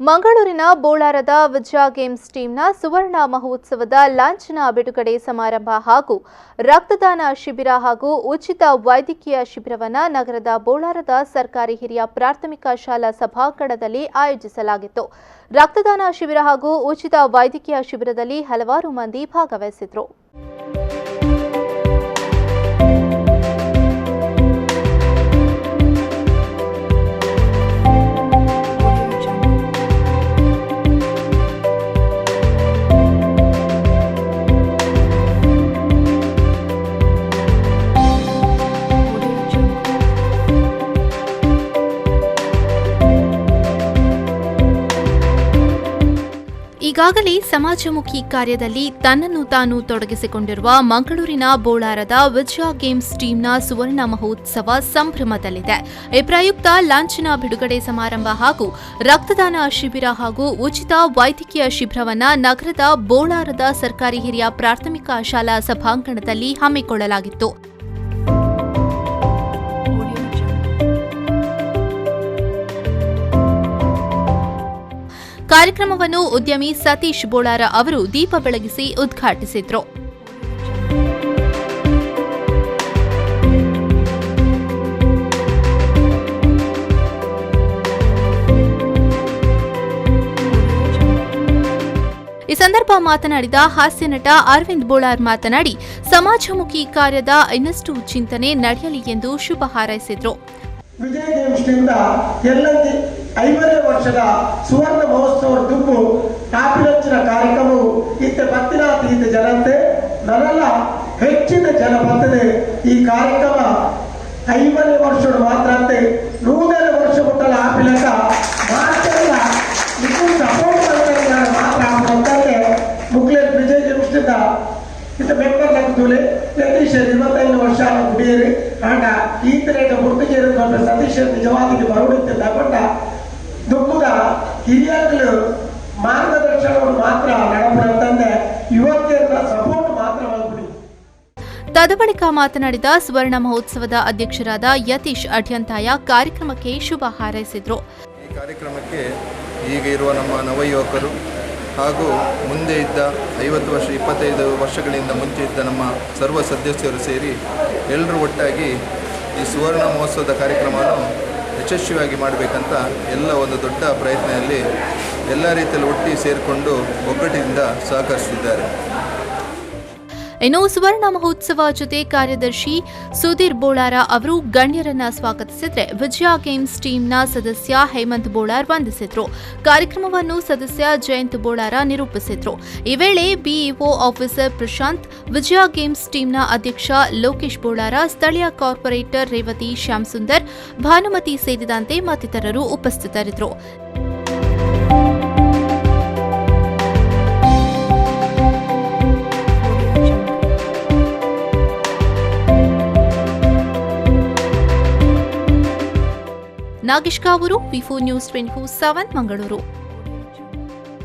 ಮಂಗಳೂರಿನ ಬೋಳಾರದ ವಿಜಯ ಗೇಮ್ಸ್ ಟೀಮ್ನ ಸುವರ್ಣ ಮಹೋತ್ಸವದ ಲಾಂಛನ ಬಿಡುಗಡೆ ಸಮಾರಂಭ ಹಾಗೂ ರಕ್ತದಾನ ಶಿಬಿರ ಹಾಗೂ ಉಚಿತ ವೈದ್ಯಕೀಯ ಶಿಬಿರವನ್ನು ನಗರದ ಬೋಳಾರದ ಸರ್ಕಾರಿ ಹಿರಿಯ ಪ್ರಾಥಮಿಕ ಶಾಲಾ ಸಭಾಂಗಣದಲ್ಲಿ ಆಯೋಜಿಸಲಾಗಿತ್ತು. ರಕ್ತದಾನ ಶಿಬಿರ ಹಾಗೂ ಉಚಿತ ವೈದ್ಯಕೀಯ ಶಿಬಿರದಲ್ಲಿ ಹಲವಾರು ಮಂದಿ ಭಾಗವಹಿಸಿದರು. ಈಗಾಗಲೇ ಸಮಾಜಮುಖಿ ಕಾರ್ಯದಲ್ಲಿ ತನ್ನನ್ನು ತಾನು ತೊಡಗಿಸಿಕೊಂಡಿರುವ ಮಂಗಳೂರಿನ ಬೋಳಾರದ ವಿಜಯ ಗೇಮ್ಸ್ ಟೀಮ್ನ ಸುವರ್ಣ ಮಹೋತ್ಸವ ಸಂಭ್ರಮದಲ್ಲಿದೆ. ಈ ಪ್ರಯುಕ್ತ ಲಾಂಛನ ಬಿಡುಗಡೆ ಸಮಾರಂಭ ಹಾಗೂ ರಕ್ತದಾನ ಶಿಬಿರ ಹಾಗೂ ಉಚಿತ ವೈದ್ಯಕೀಯ ಶಿಬಿರವನ್ನು ನಗರದ ಬೋಳಾರದ ಸರ್ಕಾರಿ ಹಿರಿಯ ಪ್ರಾಥಮಿಕ ಶಾಲಾ ಸಭಾಂಗಣದಲ್ಲಿ ಹಮ್ಮಿಕೊಳ್ಳಲಾಗಿತ್ತು. ಕಾರ್ಯಕ್ರಮವನ್ನು ಉದ್ಯಮಿ ಸತೀಶ್ ಬೋಳಾರ ಅವರು ದೀಪ ಬೆಳಗಿಸಿ ಉದ್ಘಾಟಿಸಿದರು. ಈ ಸಂದರ್ಭ ಮಾತನಾಡಿದ ಹಾಸ್ಯ ನಟ ಅರವಿಂದ್ ಬೋಳಾರ್ ಮಾತನಾಡಿ, ಸಮಾಜಮುಖಿ ಕಾರ್ಯದ ಇನ್ನಷ್ಟು ಚಿಂತನೆ ನಡೆಯಲಿ ಎಂದು ಶುಭ ಹಾರೈಸಿದರು. ವಿಜಯ ಗೇಮ್ಸ್ ಟೀಮ್ನ 50ನೇ ವರ್ಷದ ಸುವರ್ಣ ಮಹೋತ್ಸವ ದುಂಬು ಕಾಪಿನಂಚಿನ ಕಾರ್ಯಕ್ರಮವು ಇತ್ತೆ ಪತ್ತಿನಾತಿ ಇದ್ದ ಜನತೆ ನನ್ನೆಲ್ಲ ಹೆಚ್ಚಿನ ಜನ ಬರ್ತದೆ. ಈ ಕಾರ್ಯಕ್ರಮ 50ನೇ ವರ್ಷದ ಮಾತ್ರ ಅಂತೆ 100ನೇ ವರ್ಷ ಮುಟ್ಟಲ ಆಪಿಲಕ ಮಾತೆಲ್ಲ ಇದು ಸಪೋರ್ಟ್ ಮಾಡ್ತಾರೆ ಮಾತ್ರ ಅಂತಂದ್ರೆ ಮುಗ್ಲೆ ವಿಜಯ ಗೇಮ್ಸ್ ಇತ್ತ ಮೆಂಬರ್ ಲಗ್ತೂಲೆ ಸತೀಶ್ 25 ವರ್ಷ ಗುಡಿಯರು ಆಂಡ ಈತರೇಟ ಗುರ್ತಿಗೆ ಸತೀಶ್ ನಿಜವಾದಿಗೆ ಬರುಡಿತ್ತೆ ತಗೊಂಡ ದುಃಖದ ಹಿರಿಯರು ಮಾರ್ಗದರ್ಶನವನ್ನು ಮಾತ್ರ ನಡಪಡಂತಂದೆ ಯುವತಿಯರ ಸಪೋರ್ಟ್ ಮಾತ್ರ ಮಾಡ್ಬಿಡಿ. ತದಬಳಿಕ ಮಾತನಾಡಿದ ಸುವರ್ಣ ಮಹೋತ್ಸವದ ಅಧ್ಯಕ್ಷರಾದ ಯತೀಶ್ ಅಡ್ಯಂತಾಯ ಕಾರ್ಯಕ್ರಮಕ್ಕೆ ಶುಭ ಹಾರೈಸಿದರು. ಈ ಕಾರ್ಯಕ್ರಮಕ್ಕೆ ಈಗ ಇರುವ ನಮ್ಮ ನವಯುವಕರು ಹಾಗೂ ಮುಂದೆ ಇದ್ದ 50 ವರ್ಷ 25 ವರ್ಷಗಳಿಂದ ಮುಂಚೆ ಇದ್ದ ನಮ್ಮ ಸರ್ವ ಸದಸ್ಯರು ಸೇರಿ ಎಲ್ಲರೂ ಒಟ್ಟಾಗಿ ಈ ಸುವರ್ಣ ಮಹೋತ್ಸವದ ಕಾರ್ಯಕ್ರಮವನ್ನು ಯಶಸ್ವಿಯಾಗಿ ಮಾಡಬೇಕಂತ ಎಲ್ಲ ಒಂದು ದೊಡ್ಡ ಪ್ರಯತ್ನದಲ್ಲಿ ಎಲ್ಲ ರೀತಿಯಲ್ಲಿ ಒಟ್ಟಿಗೆ ಸೇರಿಕೊಂಡು ಒಗ್ಗಟ್ಟಿನಿಂದ ಸಹಕರಿಸುತ್ತಿದ್ದಾರೆ. ಇನ್ನು ಸುವರ್ಣ ಮಹೋತ್ಸವ ಜೊತೆ ಕಾರ್ಯದರ್ಶಿ ಸುಧೀರ್ ಬೋಳಾರ ಅವರು ಗಣ್ಯರನ್ನ ಸ್ವಾಗತಿಸಿದರೆ ವಿಜಯ ಗೇಮ್ಸ್ ಟೀಮ್ನ ಸದಸ್ಯ ಹೇಮಂತ್ ಬೋಳಾರ್ ವಂದಿಸಿದ್ರು. ಕಾರ್ಯಕ್ರಮವನ್ನು ಸದಸ್ಯ ಜಯಂತ್ ಬೋಳಾರ ನಿರೂಪಿಸಿದ್ರು. ಈ ವೇಳೆ ಬಿಇಒ ಆಫೀಸರ್ ಪ್ರಶಾಂತ್, ವಿಜಯ ಗೇಮ್ಸ್ ಟೀಮ್ನ ಅಧ್ಯಕ್ಷ ಲೋಕೇಶ್ ಬೋಳಾರ, ಸ್ಥಳೀಯ ಕಾರ್ಪೊರೇಟರ್ ರೇವತಿ ಶ್ಯಾಮಸುಂದರ್, ಭಾನುಮತಿ ಸೇರಿದಂತೆ ಮತ್ತಿತರರು ಉಪಸ್ಥಿತರಿದ್ದರು. ನಾಗೇಶ್ ಕಾವೂರು, ವಿ4 ನ್ಯೂಸ್ 24/7 ಮಂಗಳೂರು.